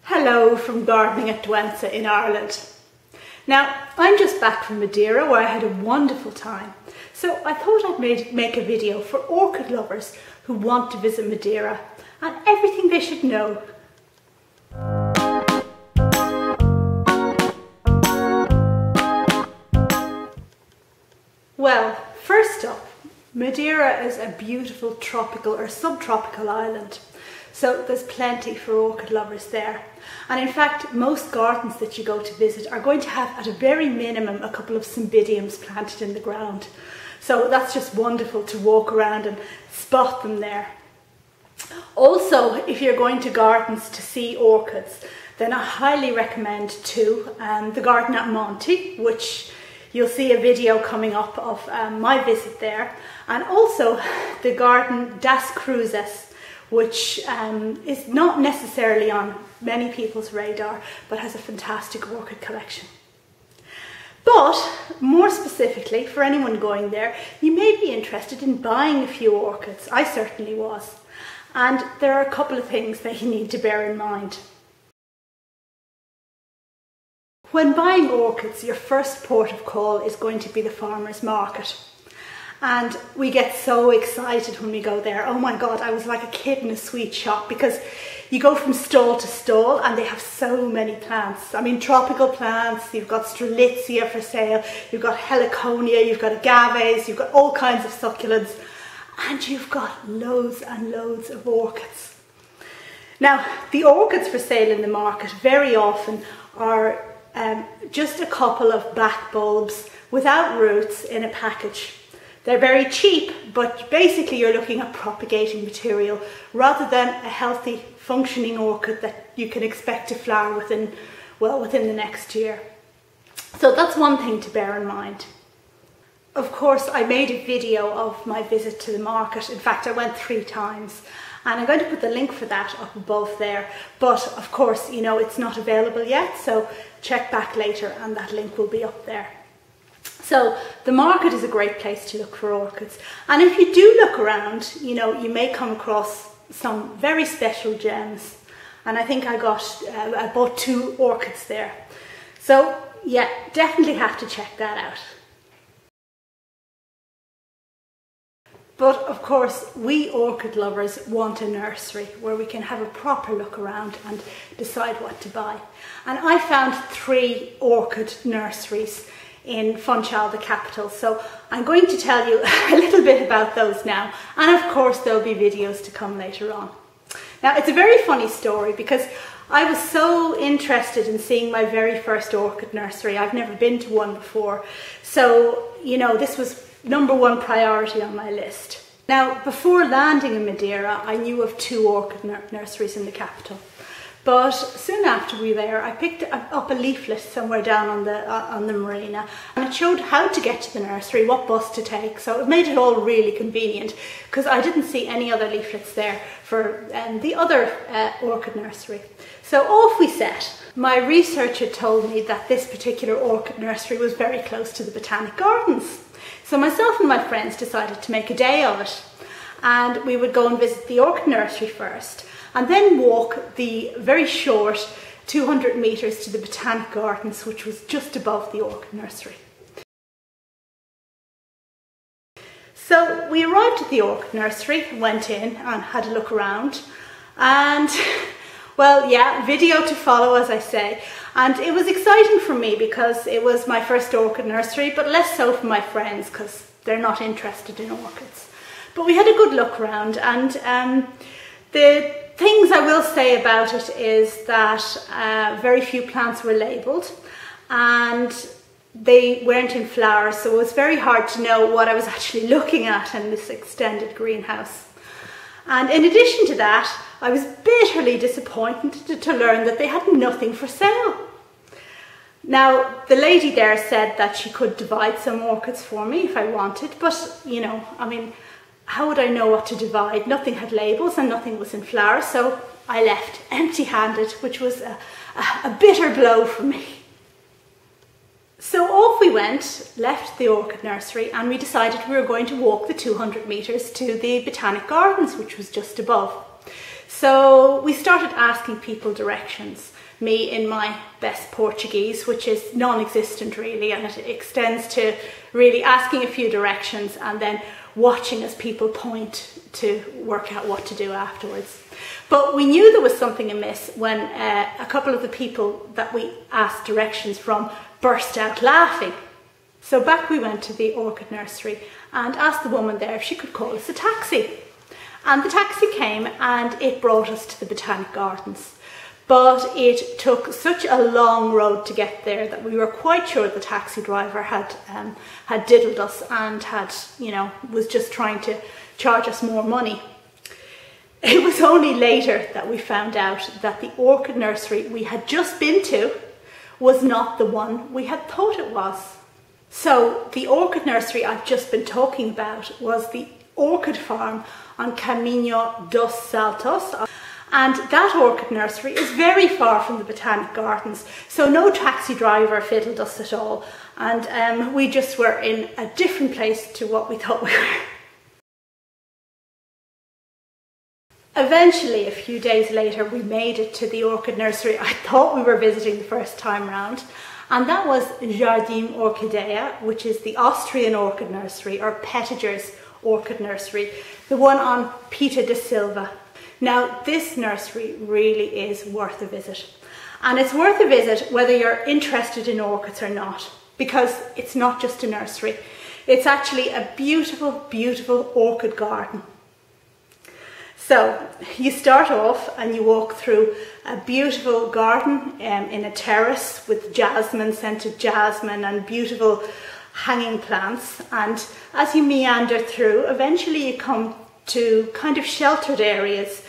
Hello from gardening at Douentza in Ireland. Now, I'm just back from Madeira where I had a wonderful time. So I thought I'd make a video for orchid lovers who want to visit Madeira and everything they should know. Well, first up, Madeira is a beautiful tropical or subtropical island. So there's plenty for orchid lovers there. And in fact, most gardens that you go to visit are going to have at a very minimum a couple of cymbidiums planted in the ground. So that's just wonderful to walk around and spot them there. Also, if you're going to gardens to see orchids, then I highly recommend the garden at Monte, which you'll see a video coming up of my visit there, and also the garden das Cruzes, which is not necessarily on many people's radar, but has a fantastic orchid collection. But more specifically, for anyone going there, you may be interested in buying a few orchids. I certainly was. And there are a couple of things that you need to bear in mind. When buying orchids, your first port of call is going to be the farmer's market. And we get so excited when we go there. Oh my God, I was like a kid in a sweet shop because you go from stall to stall and they have so many plants. I mean, tropical plants, you've got strelitzia for sale, you've got heliconia, you've got agaves, you've got all kinds of succulents, and you've got loads and loads of orchids. Now, the orchids for sale in the market very often are just a couple of black bulbs without roots in a package. They're very cheap, but basically you're looking at propagating material rather than a healthy, functioning orchid that you can expect to flower within the next year. So that's one thing to bear in mind. Of course, I made a video of my visit to the market. In fact, I went 3 times. And I'm going to put the link for that up above there. But of course, you know, it's not available yet, so check back later and that link will be up there. So the market is a great place to look for orchids. And if you do look around, you know, you may come across some very special gems. And I think I bought 2 orchids there. So yeah, definitely have to check that out. But of course, we orchid lovers want a nursery where we can have a proper look around and decide what to buy. And I found 3 orchid nurseries in Funchal, the capital. So I'm going to tell you a little bit about those now. And of course, there'll be videos to come later on. Now, it's a very funny story because I was so interested in seeing my very first orchid nursery. I've never been to one before. So, you know, this was #1 priority on my list. Now, before landing in Madeira, I knew of 2 orchid nurseries in the capital. But soon after we were there, I picked up a leaflet somewhere down on the marina, and it showed how to get to the nursery, what bus to take. So it made it all really convenient because I didn't see any other leaflets there for the other orchid nursery. So off we set. My research had told me that this particular orchid nursery was very close to the Botanic Gardens. So myself and my friends decided to make a day of it, and we would go and visit the orchid nursery first and then walk the very short 200 metres to the Botanic Gardens, which was just above the orchid nursery. So we arrived at the orchid nursery, went in and had a look around, and well, yeah, video to follow, as I say. And it was exciting for me because it was my first orchid nursery, but less so for my friends because they're not interested in orchids. But we had a good look around, and the things I will say about it is that very few plants were labelled and they weren't in flower, so it was very hard to know what I was actually looking at in this extended greenhouse. And in addition to that, I was bitterly disappointed to learn that they had nothing for sale. Now, the lady there said that she could divide some orchids for me if I wanted, but you know, I mean, how would I know what to divide? Nothing had labels and nothing was in flower, so I left empty-handed, which was a bitter blow for me. So off we went, left the orchid nursery, and we decided we were going to walk the 200 metres to the Botanic Gardens, which was just above. So we started asking people directions, me in my best Portuguese, which is non-existent really, and it extends to really asking a few directions and then watching as people point to work out what to do afterwards. But we knew there was something amiss when a couple of the people that we asked directions from burst out laughing. So back we went to the Orchid Nursery and asked the woman there if she could call us a taxi. And the taxi came and it brought us to the Botanic Gardens. But it took such a long road to get there that we were quite sure the taxi driver had diddled us and had, was just trying to charge us more money. It was only later that we found out that the Orchid Nursery we had just been to was not the one we had thought it was. So the Orchid Nursery I've just been talking about was the orchid farm on Caminho dos Saltos. And that orchid nursery is very far from the Botanic Gardens, so no taxi driver fiddled us at all, and we just were in a different place to what we thought we were. Eventually, a few days later, we made it to the orchid nursery I thought we were visiting the first time round, and that was Jardim Orquídea, which is the Austrian orchid nursery, or Pregetter's orchid nursery, the one on Pita de Silva. Now, this nursery really is worth a visit. And it's worth a visit whether you're interested in orchids or not, because it's not just a nursery. It's actually a beautiful, beautiful orchid garden. So you start off and you walk through a beautiful garden in a terrace with jasmine, scented jasmine, and beautiful hanging plants. And as you meander through, eventually you come to kind of sheltered areas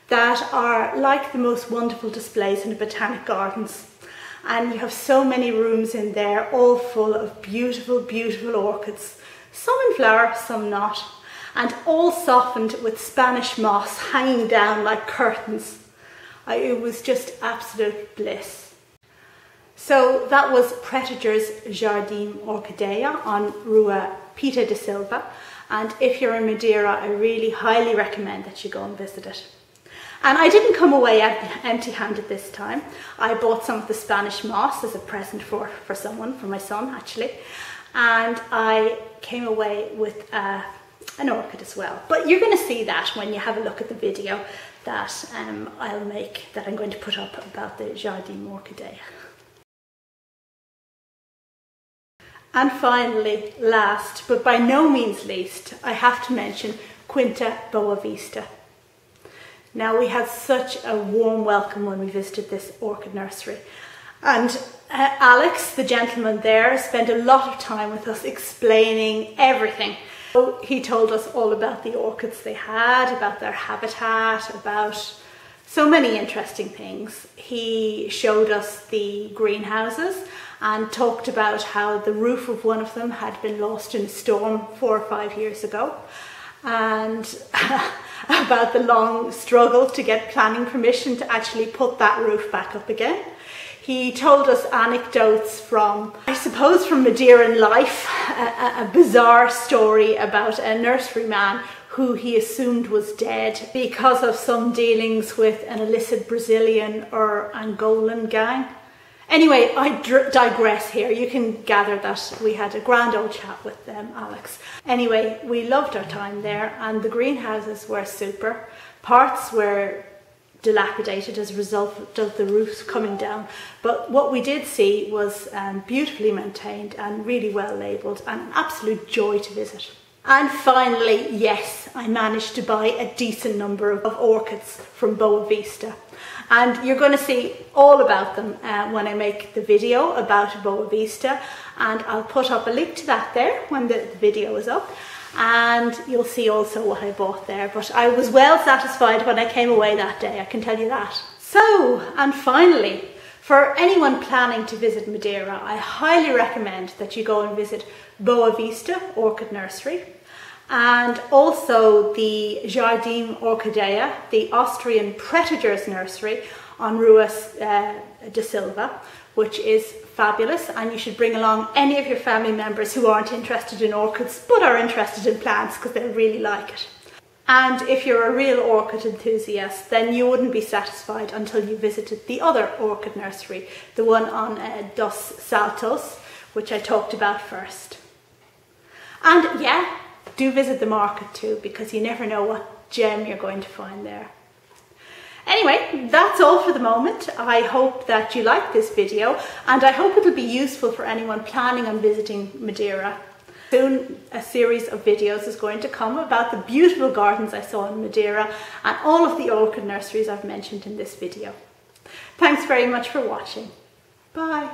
that are like the most wonderful displays in the Botanic Gardens. And you have so many rooms in there, all full of beautiful, beautiful orchids. Some in flower, some not. And all softened with Spanish moss hanging down like curtains. It was just absolute bliss. So that was Pregetter's Jardim Orquídea on Rua Pita de Silva. And if you're in Madeira, I really highly recommend that you go and visit it. And I didn't come away empty-handed this time. I bought some of the Spanish moss as a present for someone, for my son actually. And I came away with an orchid as well. But you're going to see that when you have a look at the video that I'll make, that I'm going to put up about the Jardim Orquídea. And finally, last but by no means least, I have to mention Quinta Boavista. Now, we had such a warm welcome when we visited this orchid nursery, and Alex, the gentleman there, spent a lot of time with us explaining everything. So he told us all about the orchids they had, about their habitat, about so many interesting things. He showed us the greenhouses and talked about how the roof of one of them had been lost in a storm 4 or 5 years ago, and about the long struggle to get planning permission to actually put that roof back up again. He told us anecdotes from, I suppose, from Madeiran life, a bizarre story about a nurseryman who he assumed was dead because of some dealings with an illicit Brazilian or Angolan gang. Anyway, I digress here. You can gather that we had a grand old chat with Alex. Anyway, we loved our time there, and the greenhouses were super. Parts were dilapidated as a result of the roofs coming down, but what we did see was beautifully maintained and really well labelled, and an absolute joy to visit. And finally, yes, I managed to buy a decent number of orchids from Boavista. And you're going to see all about them when I make the video about Boavista, and I'll put up a link to that there when the video is up, and you'll see also what I bought there. But I was well satisfied when I came away that day, I can tell you that. So, and finally, for anyone planning to visit Madeira, I highly recommend that you go and visit Boavista Orchid Nursery, and also the Jardim Orquídea, the Austrian Pregetter's nursery on Rua de Silva, which is fabulous, and you should bring along any of your family members who aren't interested in orchids but are interested in plants, because they'll really like it. And if you're a real orchid enthusiast, then you wouldn't be satisfied until you visited the other orchid nursery, the one on Dos Saltos, which I talked about first. And yeah, do visit the market too, because you never know what gem you're going to find there. Anyway, that's all for the moment. I hope that you liked this video, and I hope it'll be useful for anyone planning on visiting Madeira. Soon a series of videos is going to come about the beautiful gardens I saw in Madeira and all of the orchid nurseries I've mentioned in this video. Thanks very much for watching. Bye.